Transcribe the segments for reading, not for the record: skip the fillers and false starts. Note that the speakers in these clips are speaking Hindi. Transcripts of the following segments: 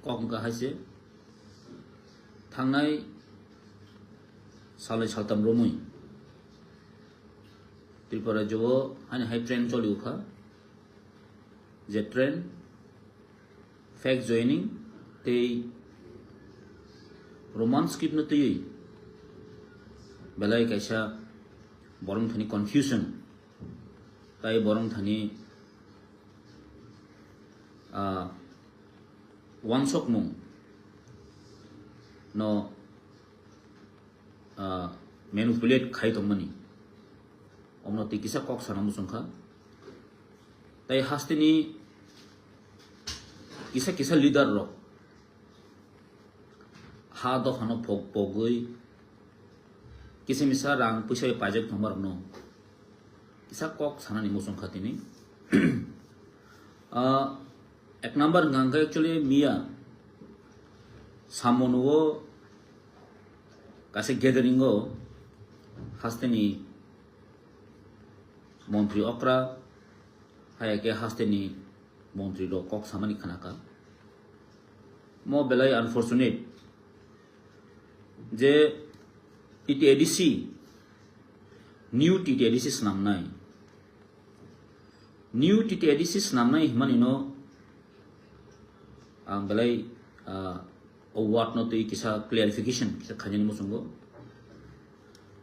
कॉक है से थांनाय साले सालताम रोमुई त्रिपुरा जो हाने हाई ट्रेन चलियो खा जे ट्रेन फैक्ट जॉइनिंग ते रोमांस किप न तई बेलाय कैसा बरम थानी कन्फ्यूजन ताई बरम थानी वानसक मुं no manipulate khai tongmani omno ti kisa kok sana musungkha tai hastini kisa leader ro ha do hano pogoi kisa misa rang puisa pajak thomar no kisa kok sana ni musungkha tini ek number nganga actually mia सामोनुओ कासे गैदरिंगो हास्तेनी मंत्री अक्रा हाय के हास्तेनी मंत्री रो कॉक सामानी खाना का मो बेलाई अनफॉर्चुनेट जे TTADC new TTADC स्नामनाय new TTADC स्नामनाय हिमानिनो आं बेलाई वाट नो तो किसा क्लियरिफिकेशन किसा खाजनी मुसंगो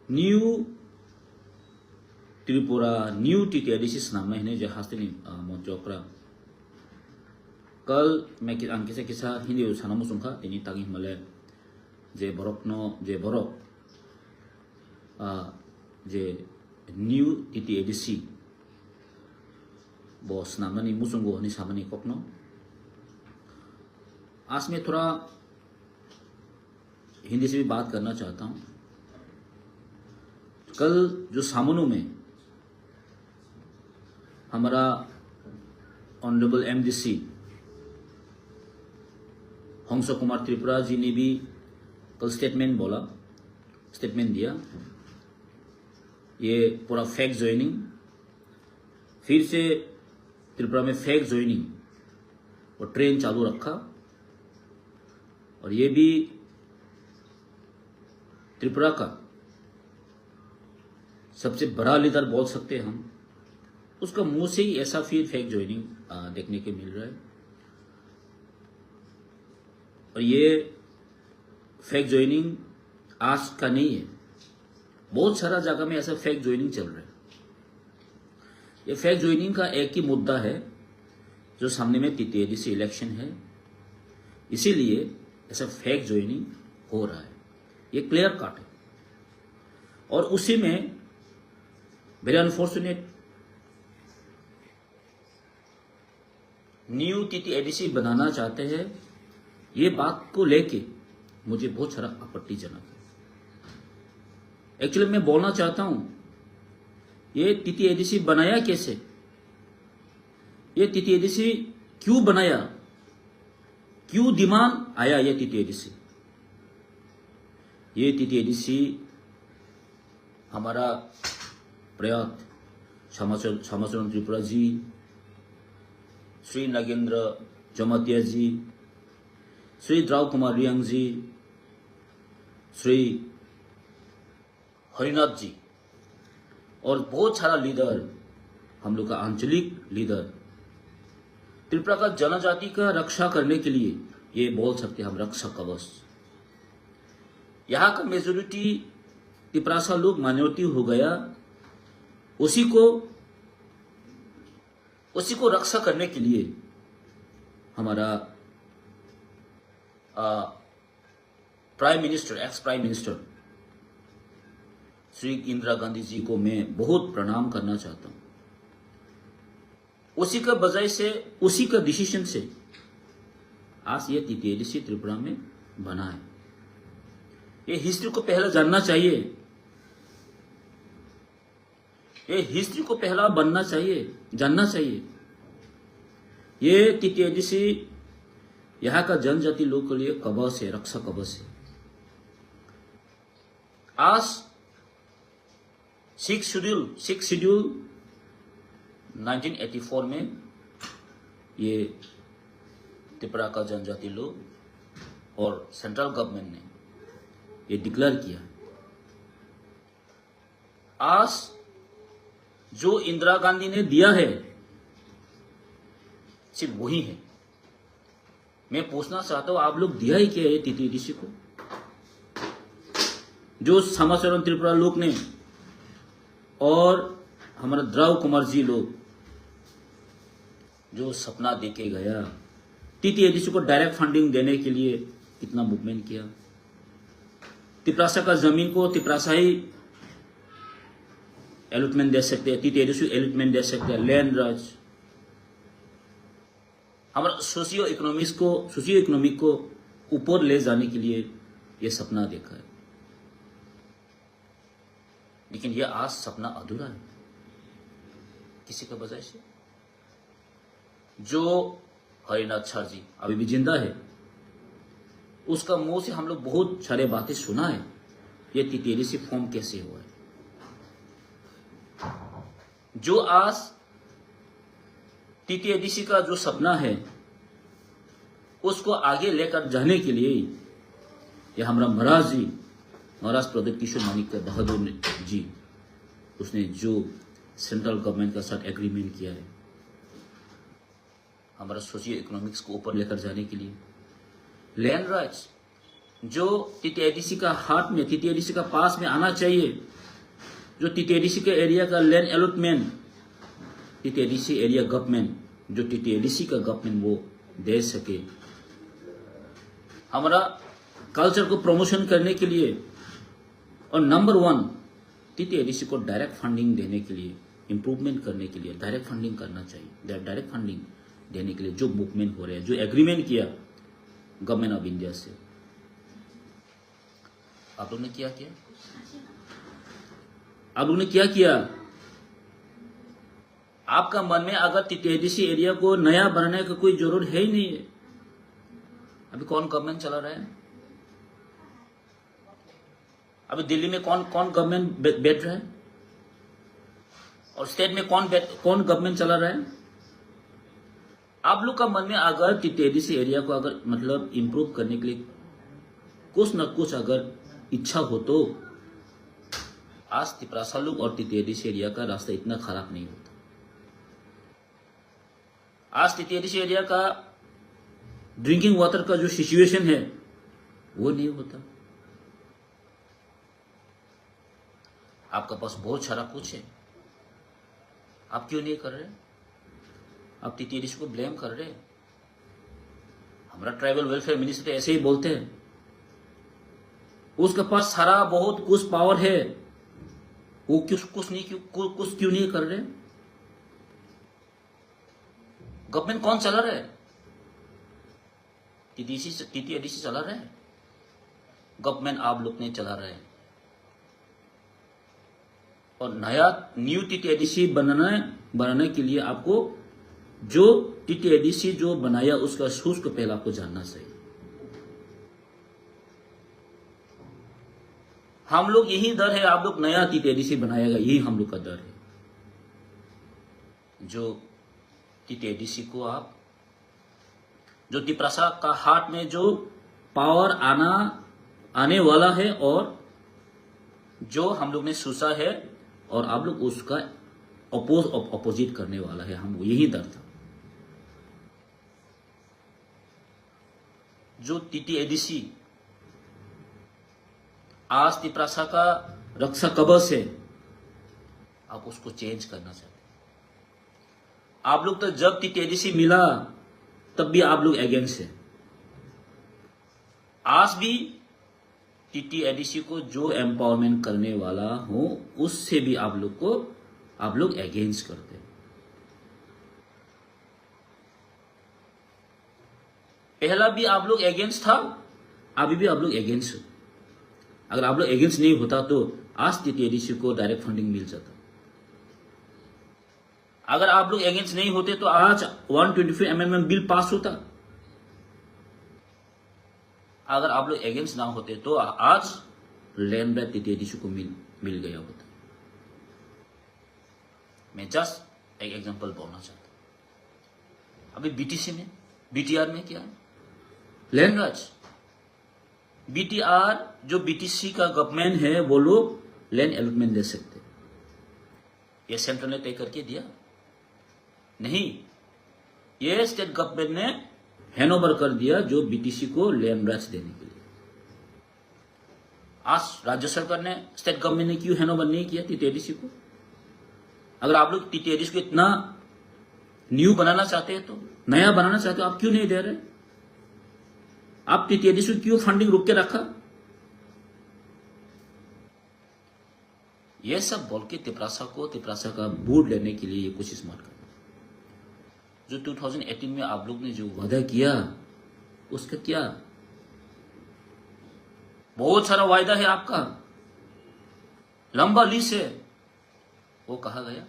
न्यू त्रिपुरा न्यू टीटीआईडीसी नाम में है जो हास्तिनी मोचोकरा कल मैं किसा किसा हिंदी उसाना मुसंखा इनी तागी मले जे बरक नो जे बरक जे न्यू टीटीआईडीसी बॉस नामनी मुसंगो हनी सामनी कोकनो आज में थोड़ा हिंदी से भी बात करना चाहता हूं। कल जो सामनू में हमारा ऑनरेबल एमडीसी हंस कुमार त्रिपुरा जी ने भी कल स्टेटमेंट दिया ये पूरा फैक्ट ज्वाइनिंग फिर से त्रिपुरा में फैक्ट ज्वाइनिंग और ट्रेन चालू रखा और ये भी त्रिपुरा का सबसे बड़ा लीडर बोल सकते हैं हम उसका मुंह से ही ऐसा फिर फैक्ट ज्वाइनिंग देखने के मिल रहा है और ये फैक्ट ज्वाइनिंग आज का नहीं है बहुत सारा जगह में ऐसा फैक्ट ज्वाइनिंग चल रहा है ये फैक्ट ज्वाइनिंग का एक ही मुद्दा है जो सामने में टीटीआईडीसी इलेक्शन है इसीलिए ऐसा फैक्ट ज्वाइनिंग हो रहा है ये क्लियर कट है और उसी में वेरी अनफॉर्चुनेट न्यू टीटीआईडीसी बनाना चाहते हैं ये बात को लेके मुझे बहुत सारा आपत्तिजनक है। एक्चुअली मैं बोलना चाहता हूं ये टीटीआईडीसी बनाया कैसे ये टीटीआईडीसी क्यों बनाया क्यों डिमांड आया ये टीटीआईडीसी ये टीटीआईडीसी हमारा प्रयात श्यामाचरण त्रिपुरा जी श्री नागेंद्र जमातिया जी श्री द्राव कुमार रियांग जी श्री हरिनाथ जी और बहुत सारा लीडर हम लोग का आंचलिक लीडर त्रिपुरा का जनजाति का रक्षा करने के लिए ये बोल सकते हैं हम रक्षा कवच यहाँ का मेजोरिटी त्रिपुरा लोग माइनॉरिटी हो गया उसी को रक्षा करने के लिए हमारा prime minister ex prime minister Shri Indira Gandhi ji को मैं बहुत प्रणाम करना चाहता हूं उसी का बजाय से उसी का डिसीजन से आज ये टीटीआईडीसी त्रिपुरा में बना है ये हिस्ट्री को पहले जानना चाहिए ये हिस्ट्री को पहला बनना चाहिए जानना चाहिए ये टीटीआईडीसी यहाँ का जनजाति लोग के लिए कवच है रक्षा कवच है आज सिक्स शेड्यूल 1984 में ये त्रिपुरा का जनजाति लोग और सेंट्रल गवर्नमेंट ने ये डिक्लेयर किया। आज जो इंदिरा गांधी ने दिया है सिर्फ वही है। मैं पूछना चाहता हूं, आप लोग दिया ही क्या है टीटीडीसी को? जो समाचरण त्रिपुरा लोग ने और हमारा द्रव कुमार जी लोग जो सपना देके गया, टीटीडीसी को डायरेक्ट फंडिंग देने के लिए कितना मूवमेंट किया। तिपरासा का जमीन को तिपरासा ही अलॉटमेंट दे सकते हैं, टीटीडीसी अलॉटमेंट दे सकते हैं, लैंड राज। हमारा सोशियो इकोनॉमिक को ऊपर ले जाने के लिए ये सपना देखा है, लेकिन ये आज सपना अधूरा है किसी का वजह से। जो हरिनाथ सर जी अभी भी जिंदा है, उसका मुंह से हम लोग बहुत सारे बातें सुना है, ये टीटीडीसी फॉर्म कैसे हुआ है। जो आज टीटीडीसी का जो सपना है उसको आगे लेकर जाने के लिए ये हमारा महाराज प्रदीप किशोर मानिक बहादुर जी, उसने जो सेंट्रल गवर्नमेंट के साथ एग्रीमेंट किया है हमारा सोशियो इकोनॉमिक्स को ऊपर लेकर जाने के लिए। लैंड राइट्स जो टीटीडीसी का हाथ में, टीटीडीसी का पास में आना चाहिए, जो टीटीडीसी के एरिया का land allotment TTDC area government, जो टीटीडीसी का गवर्नमेंट वो दे सके। हमारा कल्चर को प्रमोशन करने के लिए, और नंबर 1 टीटीडीसी को डायरेक्ट फंडिंग देने के लिए, इंप्रूवमेंट करने के लिए डायरेक्ट फंडिंग करना चाहिए। डायरेक्ट फंडिंग देने के लिए जो मूवमेंट हो रहे हैं, जो एग्रीमेंट किया गवर्नमेंट ऑफ इंडिया से, आप लोग ने क्या किया? आप लोग ने क्या किया? आपका मन में अगर टीटीडीसी एरिया को नया बनाने का कोई जरूरत है ही नहीं है। अभी कौन गवर्नमेंट चला रहा है? अभी दिल्ली में कौन गवर्नमेंट बैठ रहा है, और स्टेट में कौन गवर्नमेंट चला रहा है? आप लोग का मन में अगर टीटीडीसी एरिया को अगर मतलब इंप्रूव करने के लिए कुछ न कुछ अगर इच्छा हो तो आज तिपरासा लोग और टीटीडीसी एरिया का रास्ता इतना खराब नहीं होता। आज टीटीडीसी एरिया का ड्रिंकिंग वाटर का जो सिचुएशन है वो नहीं होता। आपका पास बहुत सारा कुछ है, आप क्यों नहीं कर रहे? आप टीटीडीसी को ब्लेम कर रहे। हमारा ट्राइबल वेलफेयर मिनिस्टर ऐसे ही बोलते हैं, उसके पास सारा बहुत कुछ पावर है, वो कुछ क्यों नहीं कर रहे? गवर्नमेंट कौन चला रहा है? टीटीडीसी चला रहा है, गवर्नमेंट आप लोग ने चला रहे हैं। और न्यू टीटीडीसी बनाने के लिए आपको जो टीटीडीसी जो बनाया उसका सोर्स को पहले आपको जानना चाहिए। हम लोग यही डर है, आप लोग नया टीटीडीसी बनाएगा, यही हम लोग का डर है। जो टीटीडीसी को आप, जो तिपरासा का हाथ में जो पावर आने वाला है और जो हम लोग ने सोचा है, और आप लोग उसका अपोजिट करने वाला है, हम यही डर था। जो टीटीडीसी आज तिपरासा का रक्षा कवच है, आप उसको चेंज करना चाहते हैं। आप लोग तो जब टीटीडीसी मिला तब भी आप लोग अगेंस्ट है। आज भी टीटीडीसी को जो एम्पावरमेंट करने वाला हो उससे भी आप लोग अगेंस्ट करते हैं। पहला भी आप लोग अगेंस्ट था, अभी भी आप लोग अगेंस्ट हो। अगर आप लोग अगेंस्ट नहीं होता तो आज टीटीडीसी को डायरेक्ट फंडिंग मिल जाता। अगर आप लोग अगेंस्ट नहीं होते तो आज 125 अमेंडमेंट बिल पास होता। अगर आप लोग अगेंस्ट ना होते तो आज लैंड राइट टीटीडीसी को मिल गया होता। मैं जस्ट एक एग्जांपल बोलना चाहता हूं। अभी बीटीसी में बीटीआर में क्या? लैंड राज। बीटीआर जो बीटीसी का गवर्नमेंट है वो लोग लैंड अलॉटमेंट दे सकते। ये सेंट्रल ने तय करके दिया नहीं, ये स्टेट गवर्नमेंट ने हैंडओवर कर दिया जो बीटीसी को लैंड राइट्स देने के लिए। आज राज्य सरकार ने, स्टेट गवर्नमेंट ने क्यों हैंडओवर नहीं किया टीटीडीसी को? अगर आप लोग टीटीडीसी को इतना न्यू बनाना चाहते हैं, तो नया बनाना चाहते हो, आप क्यों नहीं दे रहे? आप टीटीडीसी को क्यों फंडिंग रोक के रखा? ये सब बोल के तिपरासा का बूट लेने के लिए ये कोशिश मत करना। जो 2018 में आप लोग ने जो वादा किया उसका क्या? बहुत सारा वायदा है आपका, लंबा लिस्ट है, वो कहा गया?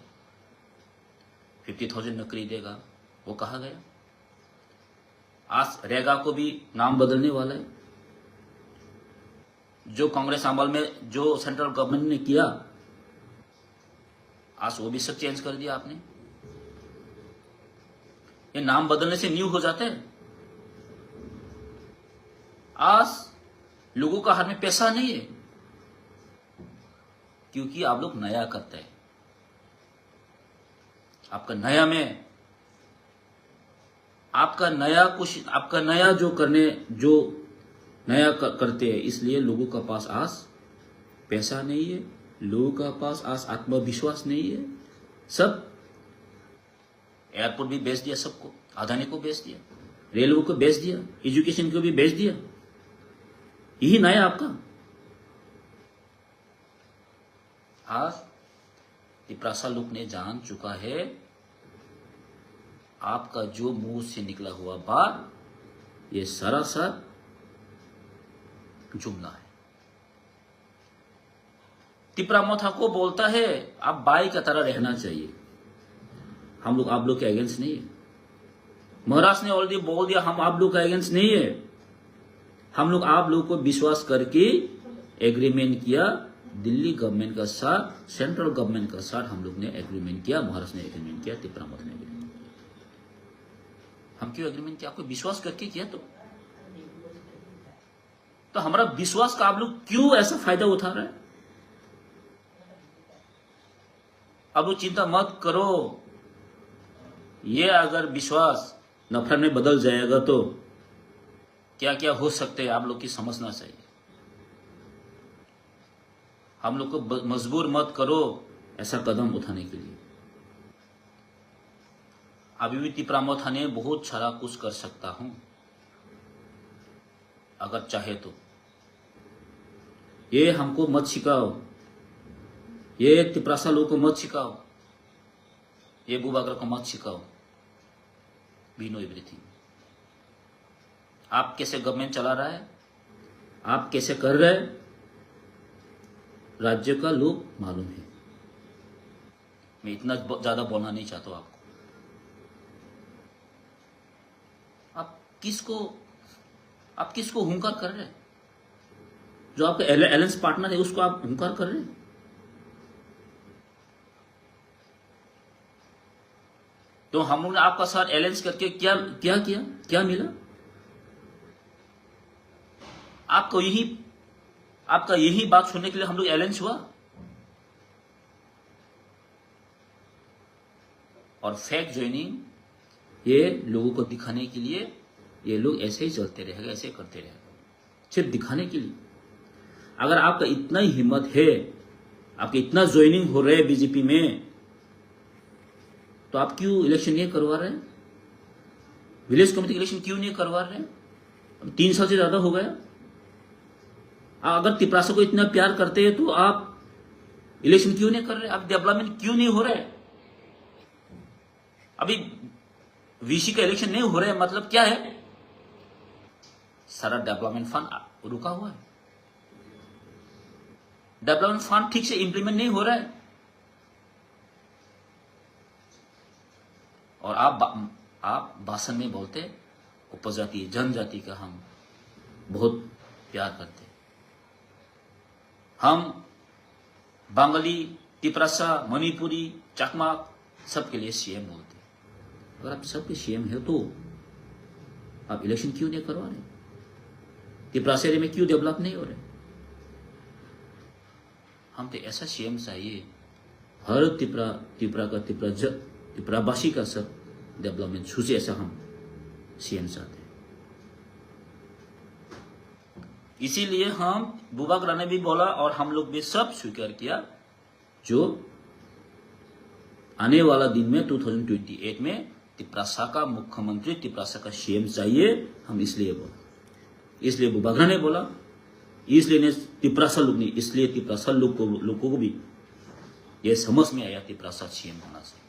50,000 नौकरी देगा, वो कहा गया? आज रेगा को भी नाम बदलने वाला है। जो कांग्रेस अमल में जो सेंट्रल गवर्नमेंट ने किया, आज वो भी सब चेंज कर दिया आपने। ये नाम बदलने से न्यू हो जाते हैं। आज लोगों का हाथ में पैसा नहीं है, क्योंकि आप लोग नया करते हैं। आपका नया में, आपका नया जो नया करते हैं, इसलिए लोगों का पास आज पैसा नहीं है, लोगों का पास आज आत्मविश्वास नहीं है। सब एयरपोर्ट भी बेच दिया, सबको, अदानी को बेच दिया, रेलवे को बेच दिया, एजुकेशन को भी बेच दिया। यही नया आपका। आज तिपरासा लोग ने जान चुका है आपका जो मुंह से निकला हुआ बात ये सरासर जुमला है। तिपरामोथा को बोलता है आप बाई की तरह रहना चाहिए। हम लोग आप लोग के अगेंस्ट नहीं है। महाराज ने ऑलरेडी बोल दिया हम आप लोग के अगेंस्ट नहीं है। हम लोग आप लोग को विश्वास करके एग्रीमेंट किया, दिल्ली गवर्नमेंट का साथ, सेंट्रल गवर्नमेंट का साथ हम लोग ने एग्रीमेंट किया, महाराष्ट्र ने एग्रीमेंट किया, तिपरामोथा ने एग्रीमेंट किया। हम क्यों एग्रीमेंट किया? आपको विश्वास करके किया। तो हमारा विश्वास का आप लोग क्यों ऐसा फायदा उठा रहे हैं? अब लोग चिंता मत करो, ये अगर विश्वास नफरत में बदल जाएगा तो क्या क्या हो सकते हैं आप लोग की समझना चाहिए। हम लोग को मजबूर मत करो ऐसा कदम उठाने के लिए। अभी भी तिपरामोथा ने बहुत सारा कुछ कर सकता हूं अगर चाहे तो। ये हमको मत सिखाओ, ये तिपरासा लोगों को मत सिखाओ, ये बुबाकर को मत सिखाओ। We know everything. आप कैसे गवर्नमेंट चला रहा है, आप कैसे कर रहे हैं, राज्य का लोग मालूम है। मैं इतना ज्यादा बोलना नहीं चाहता हूं आपको। आप किसको हुंकार कर रहे हैं? जो आपका एलायंस पार्टनर है उसको आप हुंकार कर रहे हैं। तो हम लोग ने आपका साथ अलायंस करके क्या क्या किया, क्या मिला? आपका यही बात सुनने के लिए हम लोग अलायंस हुआ। और फेक ज्वाइनिंग ये लोगों को दिखाने के लिए ये लोग ऐसे ही चलते रहेगा, ऐसे करते रहेगा, सिर्फ दिखाने के लिए। अगर आपका इतना ही हिम्मत है, आपके इतना ज्वाइनिंग हो रहे हैं बीजेपी में, तो आप क्यों इलेक्शन नहीं करवा रहे हैं? विलेज कमेटी इलेक्शन क्यों नहीं करवा रहे हैं? अब 3 साल से ज्यादा हो गया। अगर तिपरासा को इतना प्यार करते हैं तो आप इलेक्शन क्यों नहीं कर रहे? आप डेवलपमेंट क्यों नहीं हो रहे? अभी वीसी का इलेक्शन नहीं हो रहे, मतलब क्या है? सारा डेवलपमेंट फंड रुका हुआ है। डेवलपमेंट फंड ठीक से इंप्लीमेंट नहीं हो रहा है। और आप भाषण में बोलते उपजाति जनजाति का हम बहुत प्यार करते। हम बंगाली, तिपरासा, मणिपुरी, चकमा सबके लिए सीएम बोलते। अगर आप सबके सीएम है तो आप इलेक्शन क्यों नहीं करवा रहे? तिपरास एरिया में क्यों डेवलप नहीं हो रहे? हम तो ऐसा सीएम चाहिए हर तिपरावासी का सब डेवलपमेंट छूचे, ऐसा हम सीएम चाहते हैं। इसीलिए हम बुबागरा ने भी बोला और हम लोग भी सब स्वीकार किया, जो आने वाला दिन में 2028 में तिपरासा का मुख्यमंत्री, तिपरासा का सीएम चाहिए। हम इसलिए बोला, इसलिए बुबागरा ने बोला, इसलिए ने तिपरासा लोग नहीं, इसलिए तिपरासा लोगों को भी ये समझ में आया तिपरासा सीएम होना चाहिए।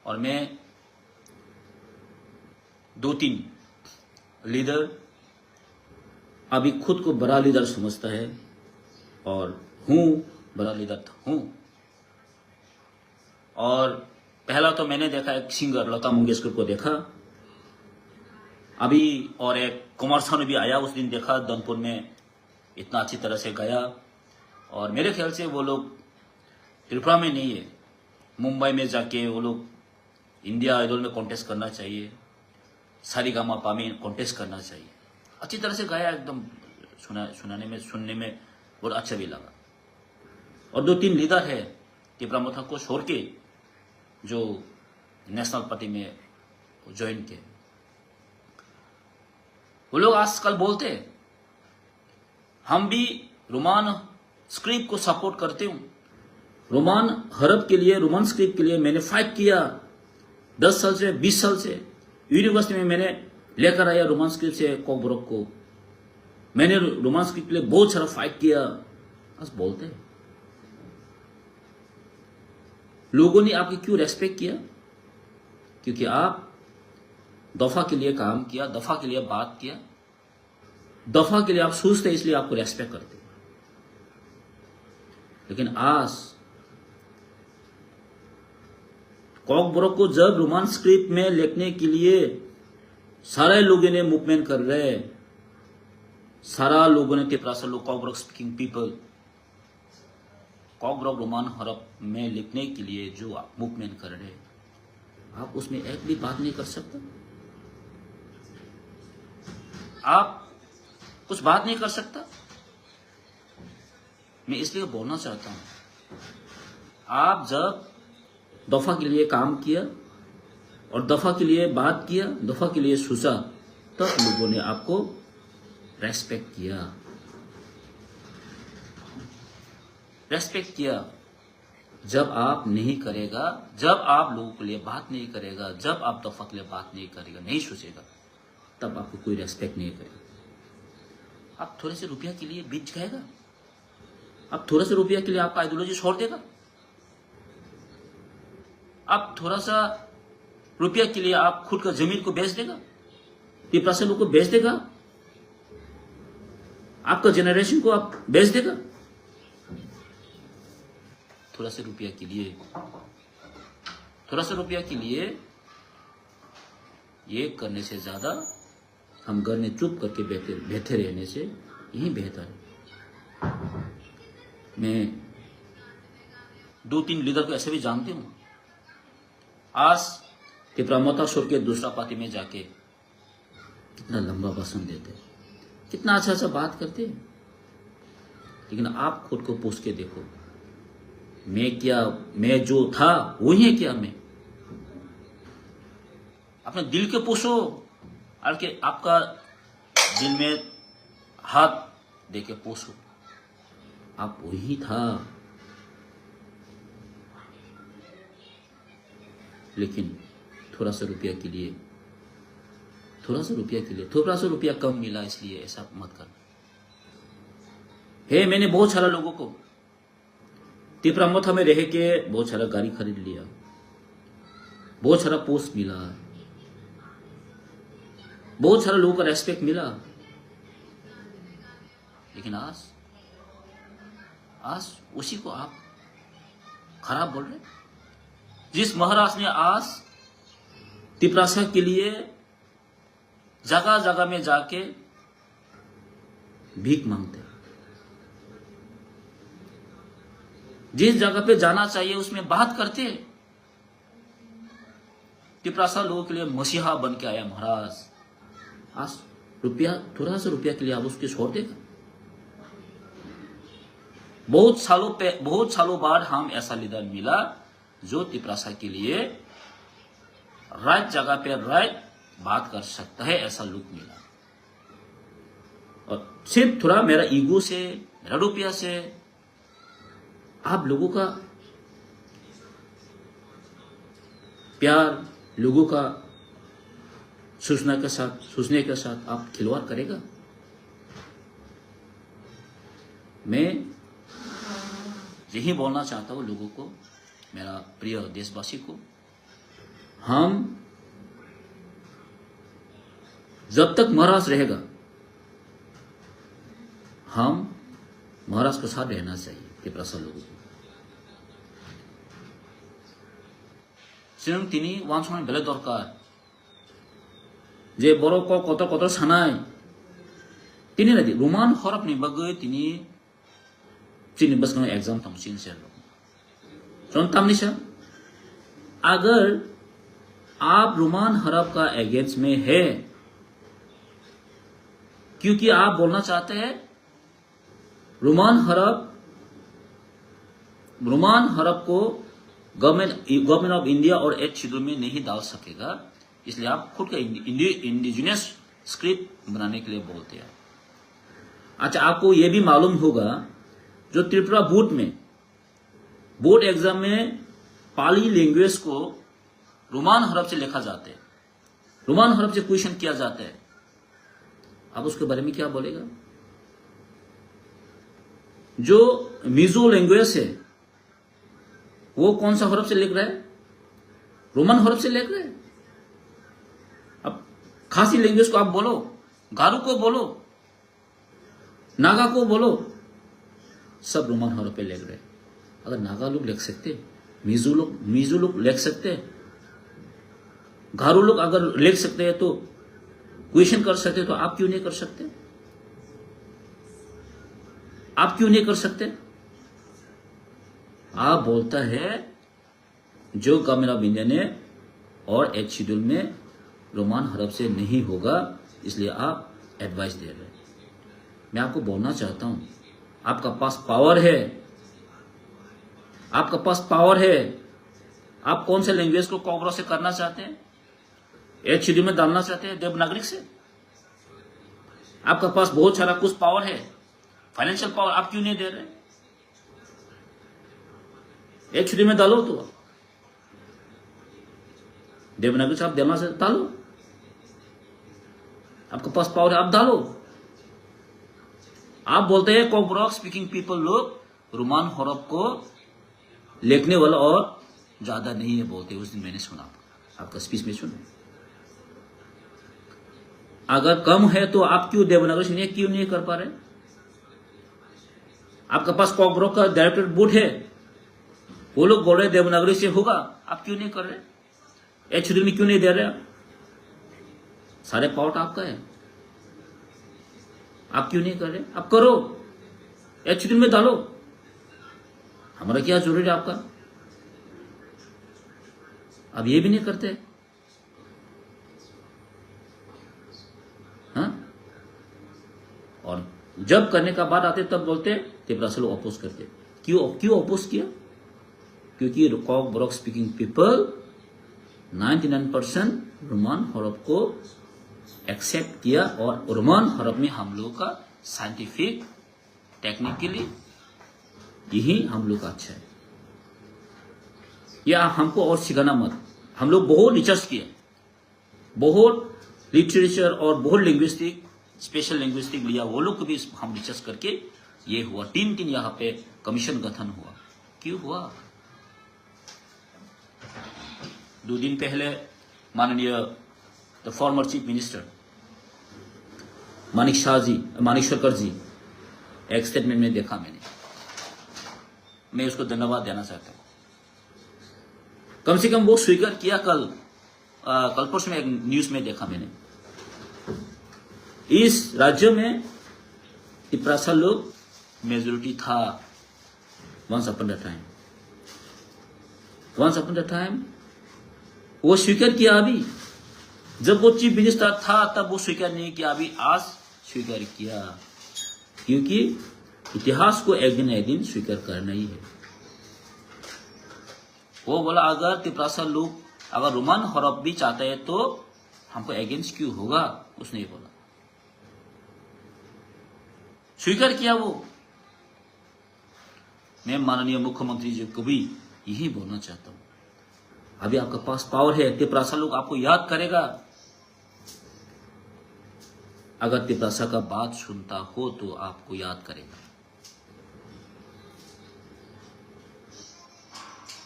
और मैं 2-3 लीडर अभी खुद को बड़ा लीडर समझता है और हूं बड़ा लीडर हूं। और पहला तो मैंने देखा एक सिंगर लता मंगेशकर को देखा अभी, और एक कुमार सानू भी आया उस दिन, देखा धनपुर में इतना अच्छी तरह से गाया। और मेरे ख्याल से वो लोग त्रिपुरा में नहीं है, मुंबई में जाके वो लोग इंडिया आइडल में कॉन्टेस्ट करना चाहिए, सारेगामापा में कॉन्टेस्ट करना चाहिए। अच्छी तरह से गाया, एकदम सुनने में बहुत अच्छा भी लगा। और 2-3 लीडर है तिपरा मोथा को छोड़ के जो नेशनल पार्टी में ज्वाइन किए, वो लोग आजकल बोलते हैं हम भी रोमान स्क्रिप्ट को सपोर्ट करते हूं। रोमान हरब के लिए, रोमान स्क्रिप्ट के लिए मैंने फाइट किया 10 साल से, 20 साल से। यूनिवर्सिटी में मैंने लेकर आया रोमान स्क्रिप्ट से कॉकब्रोक को, मैंने रोमान स्क्रिप्ट के लिए बहुत सारा फाइट किया। बस बोलते हैं। लोगों ने आपकी क्यों रेस्पेक्ट किया? क्योंकि आप दफा के लिए काम किया, दफा के लिए बात किया, दफा के लिए आप सोचते, इसलिए आपको रेस्पेक्ट करते। लेकिन आज कॉकब्रोक को जब रोमान स्क्रिप्ट में लिखने के लिए सारे लोगों ने मूवमेंट कर रहे, सारा लोगों ने तिपरासा लोग, कॉकब्रोक स्पीकिंग पीपल, कॉकब्रोक रोमान हरप में लिखने के लिए जो आप मूवमेंट कर रहे, आप उसमें एक भी बात नहीं कर सकते? आप कुछ बात नहीं कर सकता? मैं इसलिए बोलना चाहता हूं, आप जब दफा के लिए काम किया और दफा के लिए बात किया, दफा के लिए सोचा, तब लोगों ने आपको रेस्पेक्ट किया, रेस्पेक्ट किया। जब आप नहीं करेगा, जब आप लोगों के लिए बात नहीं करेगा, जब आप दफा के लिए बात नहीं करेगा, नहीं सोचेगा, तब आपको कोई रेस्पेक्ट नहीं करेगा। आप थोड़े से रुपया के लिए बीच जाएगा, आप थोड़ा सा रुपया के लिए आपका आइडियोलॉजी छोड़ देगा, आप थोड़ा सा रुपया के लिए आप खुद का जमीन को बेच देगा, तिपरासा लोग को बेच देगा, आपका जनरेशन को आप बेच देगा थोड़ा सा रुपया के लिए। थोड़ा सा रुपया के लिए ये करने से ज्यादा हम घर में चुप करके बैठे रहने से यही बेहतर है। मैं 2-3 लीडर को ऐसे भी जानती हूं, आज तिपरा मोथा छोड़ के दूसरा पार्टी में जाके कितना लंबा भाषण देते, कितना अच्छा अच्छा बात करते, लेकिन आप खुद को पूछ के देखो, मैं क्या, मैं जो था वही है क्या? मैं अपने दिल के पूछो, के आपका दिल में हाथ देके पूछो, आप वही था। लेकिन थोड़ा सा रुपया के लिए, थोड़ा सा रुपया कम मिला इसलिए ऐसा मत करना। है, मैंने बहुत सारा लोगों को तिपरा मोथा में रह के बहुत सारा गाड़ी खरीद लिया, बहुत सारा पोस्ट मिला, बहुत सारे लोगों का रेस्पेक्ट मिला, लेकिन आज उसी को आप खराब बोल रहे। जिस महाराज ने आज तिपरासा के लिए जगह जगह में जाके भीख मांगते, जिस जगह पे जाना चाहिए उसमें बात करते, तिपरासा लोगों के लिए मसीहा बन के आया महाराज। आज रुपया, थोड़ा सा रुपया के लिए आप उसके छोड़ देगा? बहुत सालों बाद हम ऐसा लीडर मिला जो तिपरासा के लिए राइट जगह पे राइट बात कर सकता है, ऐसा लोग मिला। और सिर्फ थोड़ा मेरा ईगो से, मेरा रुपया से आप लोगों का प्यार, लोगों का सोचने के साथ आप खिलवाड़ करेगा? मैं यही बोलना चाहता हूं लोगों को, मेरा प्रिय देशवासी को, हम जब तक महाराज रहेगा हम महाराज के साथ रहना चाहिए। तिपरासा लोगों को 지금 তিনি 완성한 বেলে দরকার যে বড় কত কত সানায় তিনি না রোমান হরফ নিবাগৈ তিনি चीनी बस का एग्जाम तमसीन से लोग तमनिशा अगर आप रोमान हरफ का अगेंस्ट में है क्योंकि आप बोलना चाहते हैं रोमान हरफ को गवर्नमेंट ऑफ इंडिया और एक्ट शेड्यूल में नहीं डाल सकेगा, इसलिए आप खुद का इंडिजिनियस स्क्रिप्ट बनाने के लिए बोलते हैं। अच्छा, आपको यह भी मालूम होगा जो त्रिपुरा बोर्ड एग्जाम में पाली लैंग्वेज को रोमान हरफ से लिखा जाता है, रोमान हरफ से क्वेश्चन किया जाता है, आप उसके बारे में क्या बोलेगा? जो मिजो लैंग्वेज है वो कौन सा हरफ से लिख रहा है? रोमन हरफ से लिख रहा है। अब खासी लैंग्वेज को आप बोलो, गारो को बोलो, नागा को बोलो, सब रोमन हरफ पे लिख रहे। अगर नागा लोग लिख सकते, मिजो लोग लिख सकते, गारो लोग अगर लिख सकते हैं तो क्वेश्चन कर सकते, तो आप क्यों नहीं कर सकते? आप क्यों नहीं कर सकते? आप बोलता है जो गवर्नमेंट ऑफ इंडिया ने और एक्ट शेड्यूल में रोमान हरफ से नहीं होगा, इसलिए आप एडवाइस दे रहे हैं। मैं आपको बोलना चाहता हूं, आपका पास पावर है, आपका पास पावर है। आप कौन से लैंग्वेज को कॉग्रो से करना चाहते हैं? एक्ट शेड्यूल में डालना चाहते हैं देवनागरिक से? आपका पास बहुत सारा कुछ पावर है, फाइनेंशियल पावर, आप क्यों नहीं दे रहे? एक छुट्टी में डालो, तो देवनागरिक से आप देना से डालो, आपके पास पावर है, आप डालो। आप बोलते हैं कॉकब्रॉक स्पीकिंग पीपल लोग रोमान हरफ को लिखने वाला और ज्यादा नहीं है बोलते। उस दिन मैंने सुना, आपका स्पीच में सुना। अगर कम है तो आप क्यों देवनागरी से क्यों नहीं कर पा रहे? आपके पास कॉकब्रॉक का डायरेक्टर बोर्ड है, वो लोग बोल रहे देवनागरी से होगा, आप क्यों नहीं कर रहे? एक छुट्टी में क्यों नहीं दे रहे? सारे पावर आपका है, आप क्यों नहीं कर रहे? आप करो, एक छुट्टी में डालो, हमारा क्या जरूरी है आपका? अब ये भी नहीं करते। हाँ? और जब करने का बात आते तब बोलते तिपरासा लोग अपोज करते। क्यों अपोज किया? क्योंकि कॉकब्रॉक स्पीकिंग पीपल 99% रोमान हरफ को एक्सेप्ट किया, और रोमान हरफ में हम लोग का साइंटिफिक टेक्निकली यही हम लोग का अच्छा है। या हमको और सिखाना मत। हम लोग बहुत रिसर्च किए, बहुत लिटरेचर और बहुत लिंग्विस्टिक, स्पेशल लिंग्विस्टिक लिया, वो लोग को भी हम रिसर्च करके ये हुआ। 3 यहाँ पे कमीशन गठन हुआ। क्यों हुआ? 2 दिन पहले माननीय the former chief minister Manik ji एक स्टेटमेंट में देखा मैंने, मैं उसको धन्यवाद देना चाहता हूं। कम से कम वो स्वीकार किया। कल परसों में एक न्यूज में देखा मैंने, इस राज्य में तिपरासा लोग मेजोरिटी था वंस अपॉन द टाइम। वो स्वीकार किया अभी, जब वो चीफ मिनिस्टर था तब वो स्वीकार नहीं किया, अभी आज स्वीकार किया, क्योंकि इतिहास को एक दिन स्वीकार करना ही है। वो बोला अगर तिपरासा लोग अगर रोमन हड़प भी चाहते हैं तो हमको अगेंस्ट क्यों होगा, उसने ये बोला, स्वीकार किया वो। मैं माननीय मुख्यमंत्री जी को भी यही बोलना चाहता हूं, अभी आपका पास पावर है, तिपरासा लोग आपको याद करेगा। अगर तिपरासा का बात सुनता हो तो आपको याद करेगा।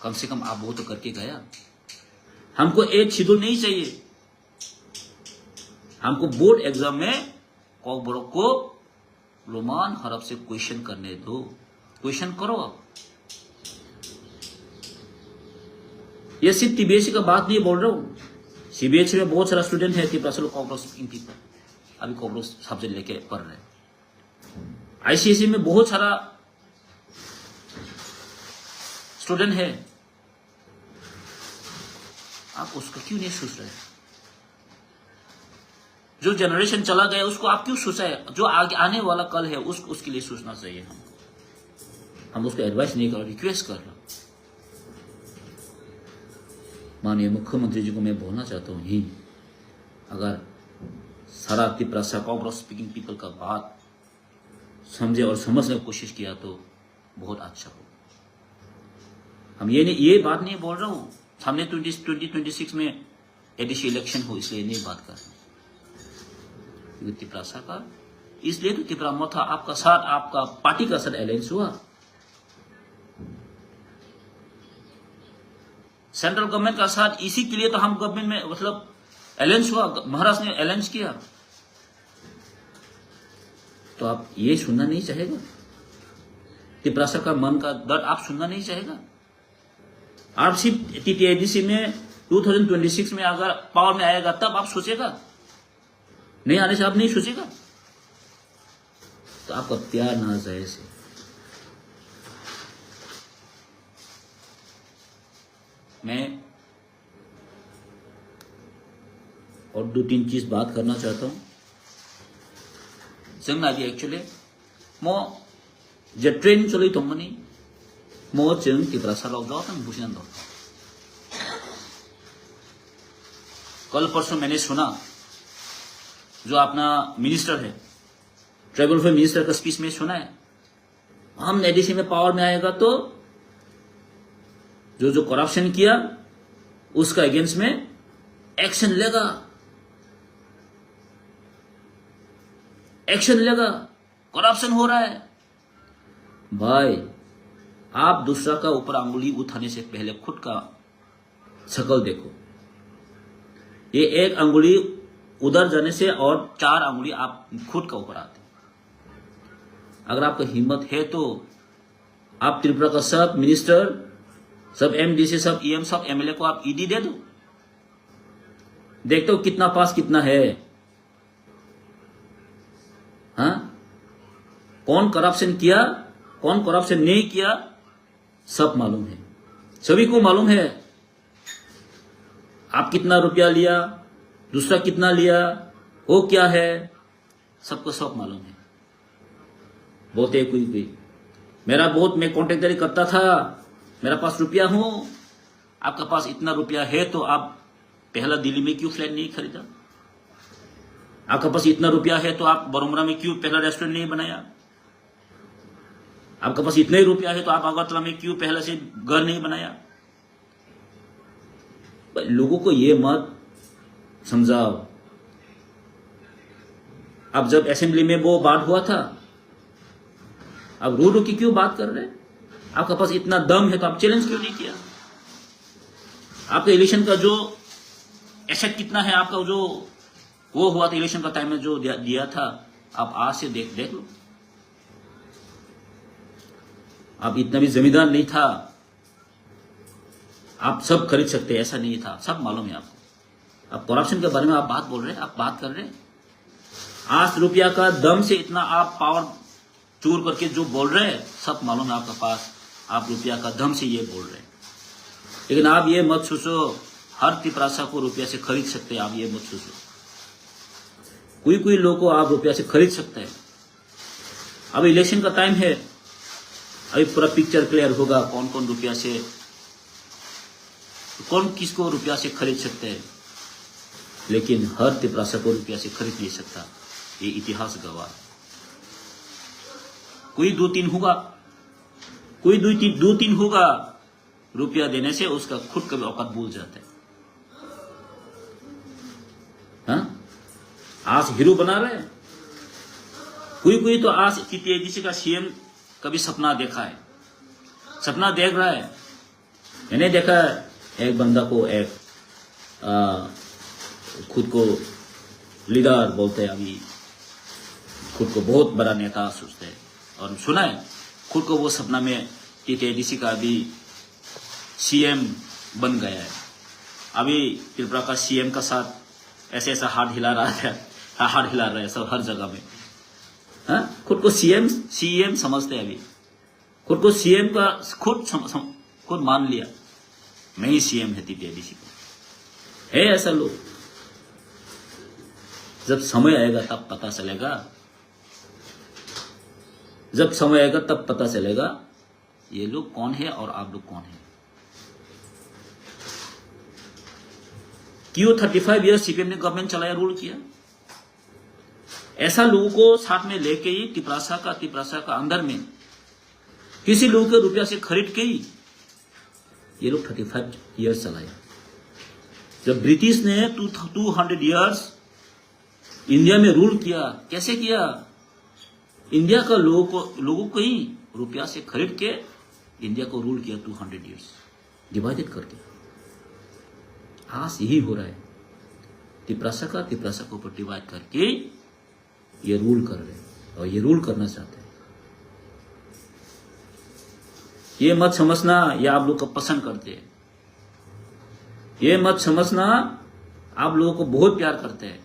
कम से कम आप वो तो करके गया। हमको एक शेड्यूल नहीं चाहिए, हमको बोर्ड एग्जाम में कॉकबोरो को रोमान हड़प से क्वेश्चन करने दो, क्वेश्चन करो आप। ये सिर्फ सीबीएसई का बात नहीं बोल रहा हूं, सीबीएसई में बहुत सारा स्टूडेंट है तिपरासा लोग कॉकबोरो स्पीकिंग पीपल, अभी कॉकबोरो सब्जेक्ट लेके पढ़ रहे हैं। आईसीएसई में बहुत सारा स्टूडेंट है, आप उसका क्यों नहीं सोच रहे? जो जनरेशन चला गया उसको आप क्यों सोचा है? जो आगे आने वाला कल है उसके लिए सोचना चाहिए। हम उसको एडवाइस नहीं कर रहे, रिक्वेस्ट कर रहे। माननीय मुख्यमंत्री जी को मैं बोलना चाहता हूं ही, अगर सारा तिपरासा कॉकबोरो स्पीकिंग पीपल का बात समझे और समझने की कोशिश किया तो बहुत अच्छा हो। हम ये बात नहीं बोल रहा हूं, हमने 2026 में एडीसी इलेक्शन हो इसलिए नहीं बात कर रहे तिपरासा का, इसलिए तो तिपरा मथा आपका साथ, आपका पार्टी का साथ अलायंस हुआ, सेंट्रल गवर्नमेंट का साथ, इसी के लिए तो हम गवर्नमेंट में मतलब अलायंस हुआ, महाराष्ट्र ने अलायंस किया। तो आप ये सुनना नहीं चाहेगा? तिपरासा का मन का दर्द आप सुनना नहीं चाहेगा? आप सिर्फ टीटीएडीसी में 2026 में अगर पावर में आएगा तब आप सोचेगा, नहीं आने से आप नहीं सोचेगा? तो आपका प्यार ना जाए से मैं और 2-3 चीज बात करना चाहता हूं। जोंनादि एक्चुअली मो जे ट्रेन चली थमनी मो जों तिपरासा लौजाव तंग बुझिनान दो। कल परसों मैंने सुना जो अपना मिनिस्टर है, ट्राइबल वेलफेयर मिनिस्टर का स्पीच में सुना है, हम एडीसी में पावर में आएगा तो जो करप्शन किया उसका अगेंस्ट में एक्शन लेगा, एक्शन लेगा, करप्शन हो रहा है। भाई आप दूसरा का ऊपर अंगुली उठाने से पहले खुद का शकल देखो। ये एक अंगुली उधर जाने से और 4 अंगुली आप खुद का ऊपर आते। अगर आपका हिम्मत है तो आप त्रिपुरा का सब मिनिस्टर, सब एमडीसी, सब ईएम, सब एमएलए को आप ईडी दे दो, देखते हो कितना पास कितना है। हाँ, कौन करप्शन किया, कौन करप्शन नहीं किया, सब मालूम है, सभी को मालूम है। आप कितना रुपया लिया, दूसरा कितना लिया, वो क्या है, सबको सब मालूम है। बोलते कोई मैं कॉन्ट्रैक्टरी करता था, मेरा पास रुपया हो, आपका पास इतना रुपया है तो आप पहला दिल्ली में क्यों फ्लैट नहीं खरीदा? आपका पास इतना रुपया है तो आप बरोमरा में क्यों पहला रेस्टोरेंट नहीं बनाया? आपका पास इतना ही रुपया है तो आप अगरतला में क्यों पहले से घर नहीं बनाया? लोगों को ये मत समझाओ। अब जब असेंबली में वो बात हुआ था, अब रो रो की क्यों बात कर रहे हैं? आपका पास इतना दम है तो आप चैलेंज क्यों नहीं किया? आपके इलेक्शन का जो एसेट कितना है, आपका जो वो हुआ था इलेक्शन का टाइम में जो दिया था, आप आज से देख लो। आप इतना भी जमींदार नहीं था, आप सब खरीद सकते, ऐसा नहीं था, सब मालूम है आपको। अब करप्शन के बारे में आप बात बोल रहे हैं, आप बात कर रहे हैं। 8 रुपया का दम से इतना आप पावर चोर करके जो बोल रहे हैं, सब मालूम है आपका पास, आप रुपया का दम से ये बोल रहे हैं। लेकिन आप ये मत सोचो हर तिपरासा को रुपया से खरीद सकते हैं, आप ये मत सोचो। कोई लोग को आप रुपया से खरीद सकते हैं। अब इलेक्शन का टाइम है, अभी पूरा पिक्चर क्लियर होगा कौन कौन रुपया से, कौन किसको रुपया से खरीद सकते हैं। लेकिन हर तिपरासा को रुपया से खरीद नहीं सकता, ये इतिहास गवाह है। कोई 2-3 होगा, कोई 2-3 होगा, रुपया देने से उसका खुद का भी औकात भूल जाता है। हाँ? आज हीरो बना रहे हैं, कोई तो आज टीटीआईडीसी का सीएम कभी सपना देखा है, सपना देख रहा है। मैंने देखा एक बंदा को, एक खुद को लीडर बोलते हैं, अभी खुद को बहुत बड़ा नेता सोचते हैं, और सुना है खुद को वो सपना में टीटीआईडीसी का भी सीएम बन गया है। अभी त्रिपुरा का सीएम का साथ ऐसे ऐसा हाथ हिला रहा है, हाथ हिला रहा है सब हर जगह में। हाँ? खुद को सीएम समझते हैं, अभी खुद को सीएम का खुद मान लिया, मैं ही सीएम है टीटीआईडीसी का। है ऐसा लोग, जब समय आएगा तब पता चलेगा, जब समय आएगा तब पता चलेगा ये लोग कौन है और आप लोग कौन है। क्यों 35 ईयर्स सीपीएम ने गवर्नमेंट चलाया, रूल किया। ऐसा लोगों को साथ में लेके ही तिपरासा का अंदर में किसी लोग के रुपया से खरीद के ही ये लोग 35 ईयर्स चलाया। जब ब्रिटिश ने 200 ईयर्स इंडिया में रूल किया, कैसे किया? इंडिया का लोगों को ही रुपया से खरीद के इंडिया को रूल किया 200 ईयर्स, डिवाइडेड करके। आज यही हो रहा है, तिपरासा के ऊपर डिवाइड करके ये रूल कर रहे हैं और ये रूल करना चाहते हैं। ये मत समझना ये आप लोग को पसंद करते हैं, ये मत समझना आप लोगों को बहुत प्यार करते हैं।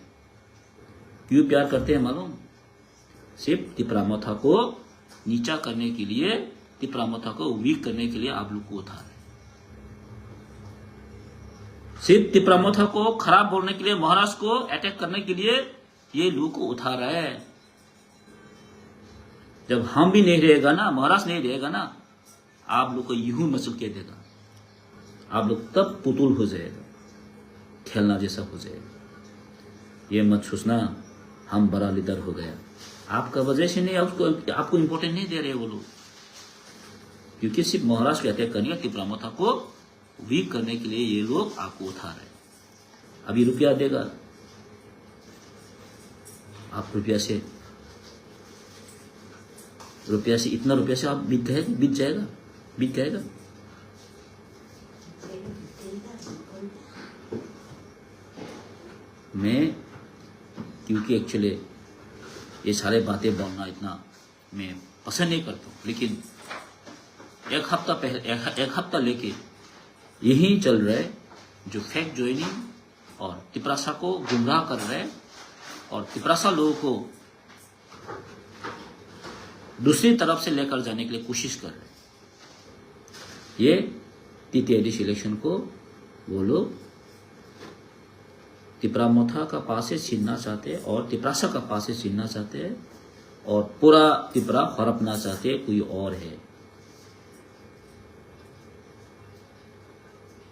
क्यों प्यार करते हैं मालूम? सिर्फ तिपरामथा को नीचा करने के लिए, तिपरामथा को वीक करने के लिए आप लोग को उठा रहे। सिर्फ तिपरामथा को खराब बोलने के लिए, महाराष्ट्र को अटैक करने के लिए ये लोग को उठा रहा है। जब हम भी नहीं रहेगा ना, महाराष्ट्र नहीं रहेगा ना, आप लोग को यूं मचल के देगा, आप लोग तब पुतुल हो जाएगा, खेलना जैसा हो जाएगा। ये मत सोचना हम बड़ा लीडर हो गया, आपका वजह से नहीं, आपको इंपॉर्टेंट नहीं दे रहे वो लोग, क्योंकि सिर्फ महाराष्ट्र के अटैक करने, तिपरामथा को वीक करने के लिए ये लोग आपको उठा रहे। अभी रुपया देगा, आप रुपया से इतना रुपया से आप बीत जाएगा। मैं क्योंकि एक्चुअली ये सारे बातें बोलना इतना मैं पसंद नहीं करता हूँ, लेकिन एक हफ्ता लेके यही चल रहा है जो फेक ज्वाइनिंग और तिपरासा को गुमराह कर रहे हैं और तिपरासा लोगों को दूसरी तरफ से लेकर जाने के लिए कोशिश कर रहे हैं। ये टीटीआईडीसी इलेक्शन को वो लोग तिपरामथा का पास से छीनना चाहते हैं और तिपरासा का पास से छीनना चाहते हैं और पूरा तिपरा हड़पना चाहते हैं, कोई और है।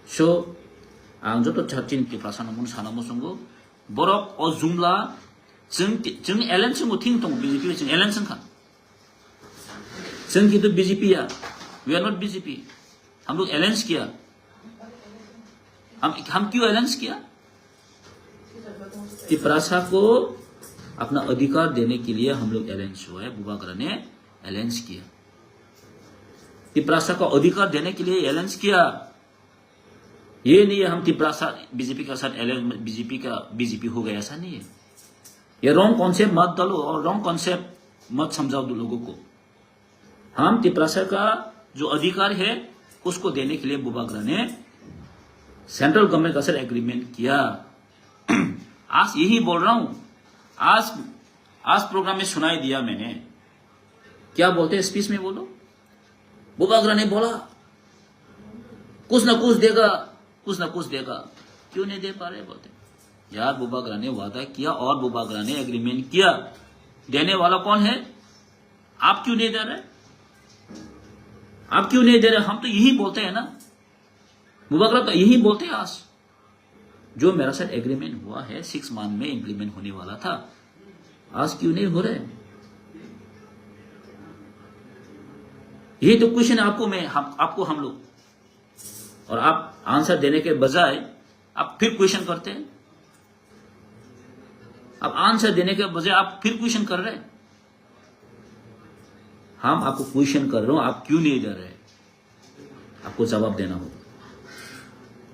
So, आं जो तो चाचिन तिपरासा नमून साना मुसंगो बरक और जुमला जों एलेक्शन को थिंग तंग बीजेपी जों एलेक्शन खा जों की तो बीजेपी या वी आर नॉट बीजेपी, हम लोग अलायंस किया। हम क्यों अलायंस किया? तिपरासा को अपना अधिकार देने के लिए हम लोग अलायंस हुआ है। बुबागरा ने अलायंस किया, तिपरासा को अधिकार देने के लिए अलायंस किया। ये नहीं है हम तिपरासा बीजेपी का साथ बीजेपी हो गया, ऐसा नहीं है। ये रॉन्ग कॉन्सेप्ट मत डालो और रॉन्ग कॉन्सेप्ट मत समझाओ लोगों को। हम तिपरासा का जो अधिकार है उसको देने के लिए बुबागरा ने सेंट्रल गवर्नमेंट का साथ एग्रीमेंट किया। आज यही बोल रहा हूं, आज प्रोग्राम में सुनाई दिया मैंने। क्या बोलते हैं स्पीच में? बोलो, बुबागरा ने बोला कुछ ना कुछ देगा, कुछ ना कुछ देगा। क्यों नहीं दे पा रहे? बोलते यार बुबागरा ने वादा किया और बुबागरा ने एग्रीमेंट किया, देने वाला कौन है? आप क्यों नहीं दे रहे? आप क्यों नहीं दे रहे? हम तो यही बोलते हैं ना, बुबागरा तो यही बोलते हैं आज, जो मेरा साथ एग्रीमेंट हुआ है 6 मंथ में इंप्लीमेंट होने वाला था, आज क्यों नहीं हो रहे? यही तो क्वेश्चन है आपको हम लोग, और आप आंसर देने के बजाय आप फिर क्वेश्चन करते हैं। आप आंसर देने के बजाय आप फिर क्वेश्चन कर रहे हैं। हम आपको क्वेश्चन कर रहे हो, आप क्यों नहीं दे रहे? आपको जवाब देना होगा,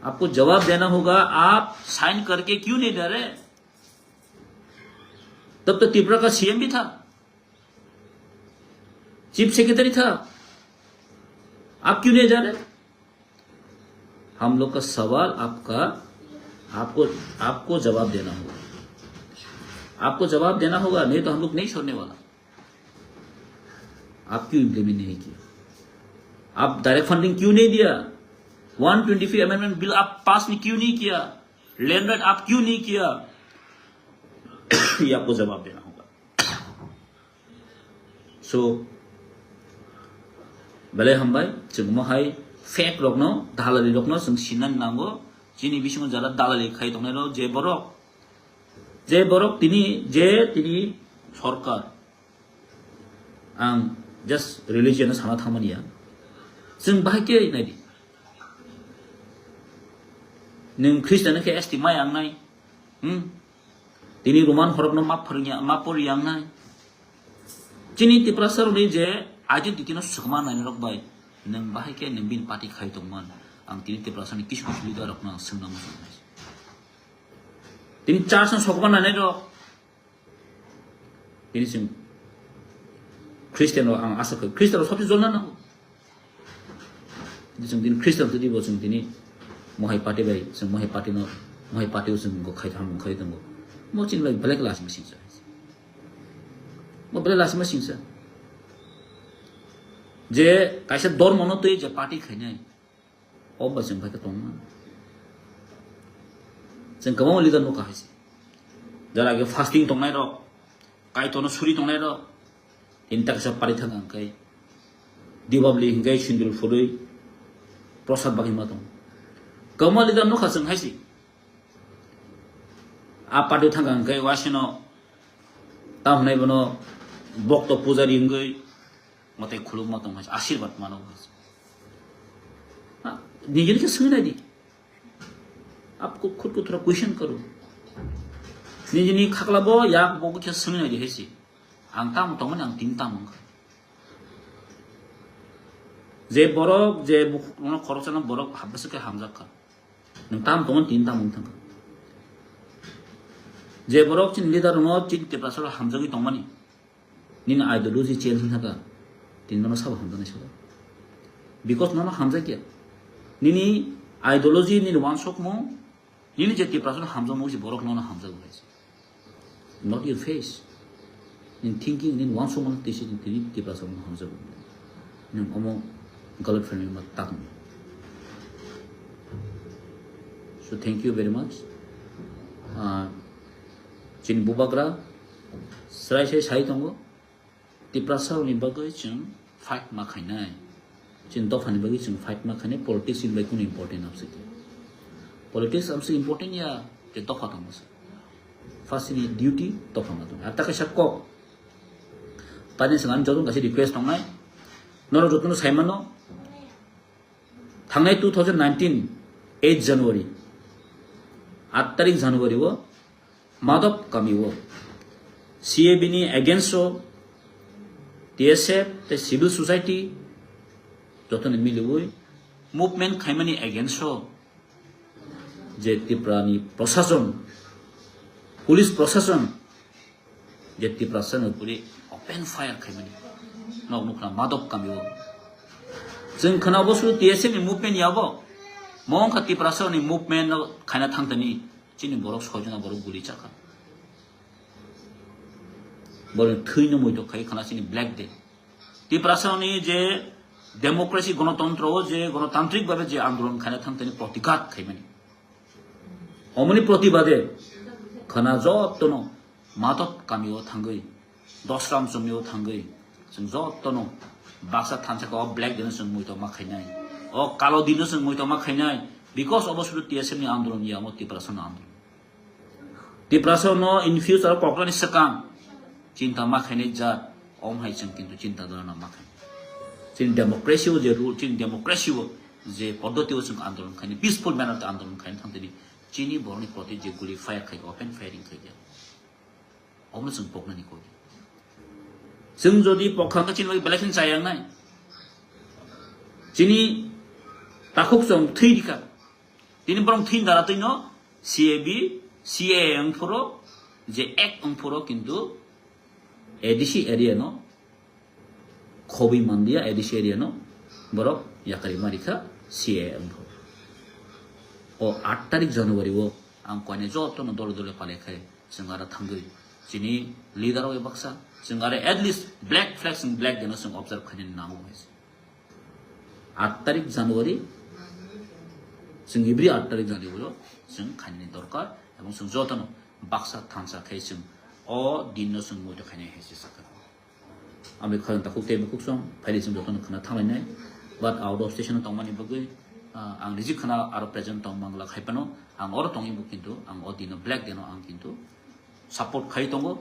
आपको जवाब देना होगा। आप साइन करके क्यों नहीं दे रहे? तब तो त्रिपुरा का सीएम भी था, चीफ सेक्रेटरी था, आप क्यों नहीं जा रहे? हम लोग का सवाल आपको जवाब देना होगा, आपको जवाब देना होगा, नहीं तो हम लोग नहीं छोड़ने वाला। आप क्यों इंप्लीमेंट नहीं किया? आप डायरेक्ट फंडिंग क्यों नहीं दिया? 125 अमेंडमेंट बिल आप पास क्यों नहीं किया? लैंड राइट आप क्यों नहीं किया? ये आपको जवाब देना होगा। सो बेले हमबाय जों महाय फेक रखनो दालालि रखनो जों सिनान नांगो जिनि बिसिङाव जारा दालालि खाय दंनाय जे बरक तिनि सरकार आं जस्ट रिलिजियन साना थामानिया जों बाहायके नायदि नों ख्रिस्टान के एसटि माय आंनाय तिनि रोमान हरबनो मा परियांनाय जिनि तिप्रासारनि जे आइडेन्टिटिनो सुखमा नायनो रखबाय नों बाहायके नों बिन पार्टी खाय दंमोन आं तिनि तिप्रासारनि किसु लिदार रखना सोंनांगौ जाबाय तिनि चार्जन सकमा नायनाय र तिनि जों ख्रिस्टान आं आसाखौ ख्रिस्टान सबसे जल्ना नांगौ जों दिन ख्रिस्टान जुदि जों दिनै महाय पार्टी बाय जों महाय पार्टीयाव जों खाय दंगौ म चिनबाय ब्लेक लासिम सिंसा म ब्लेक लासिम सिंसा जे कायसे दर मनो तै जे पार्टी खायनाय अब्बा जों फायका दं जों गोबां लिदार नो काहायसे जरा के फास्टिं दंनाय र कायतनो सुरि दंनाय र इन ताकसा पार्टी थांगांखाय दीपावली हिंगाय सिन्दुर फुरै प्रसाद बागिमा दं गोबां लिदार नो खाजों हायसे आ पार्टी थांगांखाय वासिनो तामनाय बनो भक्त पुजारी हिंगै मते खुलुमा दं हायसे आशीर्वाद मानो हायसे निजेनि के सोंनाय दी आपको खुद को थोड़ा क्वेश्चन करो निजेनि खाखलाबो याक बगु के सोंनाय दी हायसे आं ताम दंमोन आं तीन ताम जे बरक जे खरसाना बरक हाबसके हामजाखा नों ताम दंमोन तीन ताम थांखा जे बरक चिन लिदार नो चिन तेप्रासर हामजागि दंमानि निन आइडियोलॉजी चेंज थाका तीन नो सब हामजानाय सला बिकज नो हामजा के निनि आइडियोलॉजी निन वान सकमो निनि जे तेप्रासर हामजामो जे बरक नो हामजागो not your face in thinking in one so much decision to person hamza nim omo galat friend ma tak so thank you very much chin bubagra srai sai tongo ti prasau ni bagai chung fight ma khainai chin do phani bagi chung fight ma khainai politics in like important absolutely politics also important ya te to khatam first ni duty to phama ataka shakko पानी संगान जोदुं गासै रिक्वेस्ट दंनाय नरो जोदुं साइमनो थांनाय 2019 8 जनवरी 8 तारिख जनवरी वो माधव कामी वो सीएबी नि अगेंस्ट टीएसएफ ते सिविल सोसाइटी जोतन मिलुय मूवमेंट खाइमानि अगेंस्ट जे त्रिपुरानि प्रशासन पुलिस प्रशासन जे त्रिपुरासन पुरि open fire खाइमानि नक नखना माधव कामियो जों खोनाबो सु टीएसएफ नि मूवमेंट याबो मं खाति प्रासनि मूवमेंट खाना थांतनि चिनि बरक सजना बरक गुली चाखा बर थैनो मयतो खाइ खाना चिनि ब्लैक डे ती प्रासनि जे डेमोक्रेसी गणतंत्र जे गणतांत्रिक भाबे जे आंदोलन खाना थांतनि प्रतिघात खाइमानि 어머니 प्रतिबादे खना जत्तनो मातत कामियो थांगै दसराम जमियो थांगै जों जत्तनो बाक्सा थानसाखौ ब्लेक दिन जों मुइतो मा खाइनाय अ कालो दिन जों मुइतो मा खाइनाय बिकज अबसुरु टीएसएम नि आंदोलन या मो तिप्रासन आंदोलन तिप्रासन नो इन फ्यूचर पकलानि सकां चिंता मा खाइनाय जा ओम हाइ जों किन्तु चिंता दना मा खाइ चिन डेमोक्रेसी जे रूल चिन डेमोक्रेसी जे पद्धति जों आंदोलन खाइनि पीसफुल मैनर आंदोलन खाइनि थांदिनि चीनी बरनि प्रति जे गुली फायर खाइ ओपन फायरिंग खाइ अमनो जों पकनानि को जों जदि पखांखा चिन बेलेखन जायांनाय चिनी ताखुक जों थैदिका दिनि बरं थैन दारा तैनो सीएबी सीए अंफोरो जे एक अंफोरो किन्तु एडीसी एरिया नो खोबी मंदिया एडीसी एरिया नो बरक याकारि मारिखा सीए अंफोरो ओ 8 तारिख जनवरी वो आं कोने जतनो दल दल पालेखाय जों आरो थांगै जिनि लिडाराव एबाक्सा जों आरो at least black flags and black देनो जों ऑब्जर्व खालामनो नांगौ 8 तारिख जनवरी जों इब्रि 8 तारिख जनवरी जों खानि दरकार एवं जों जतनो बाक्सा थानसा खाय जों अ दिननो जों मोदो खायनाय हेसि साखा आमे खायन ताखौ टेबो कुसं फाइलि जों जतनो खाना थांलायनाय बाट आउट अफ स्टेशन तंमानि बगै आं निजि खाना आरो प्रेजेन्ट तंमांला खायपानो आं अर तंगिबो किन्तु आं अ दिनो ब्लैक देनो आं किन्तु सपोर्ट खाय दंगो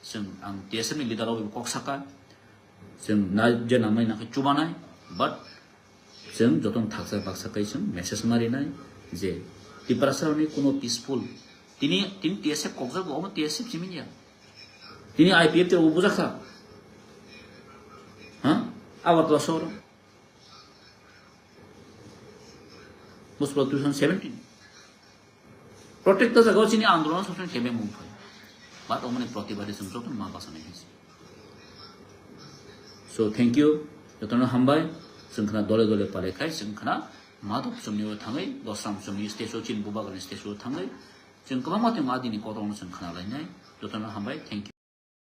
जों आं टीएसएम लिडाराव कक्साका जों ना जे नामाय नाखै चुबानाय बाट जों जतन थाक्सा बाक्साकै जों मेसेज मारिनाय जे तिप्रासारनि कोनो पीसफुल तिनी टीएसएफ कक्सा गो टीएसएफ जिमिनिया तिनी आईपीएफ ते बुजाखा हां आवात लसोर मुस्पल 2017 प्रोटेक्ट जगह चिनी आंदोलन ससन केबे मुभ बात अमने प्रतिबादे जों जतन मा बासनाय हेसि सो थैंक यू जतन हामबाय जोंखना दले दले पालेखाय जोंखना मादक जमनियाव थाङै दसराम जमनि स्टेजआव चिन बुबागनि स्टेजआव थाङै जों गोबां माते मादिनि कदम जों खोनालायनाय जतन हामबाय थैंक यू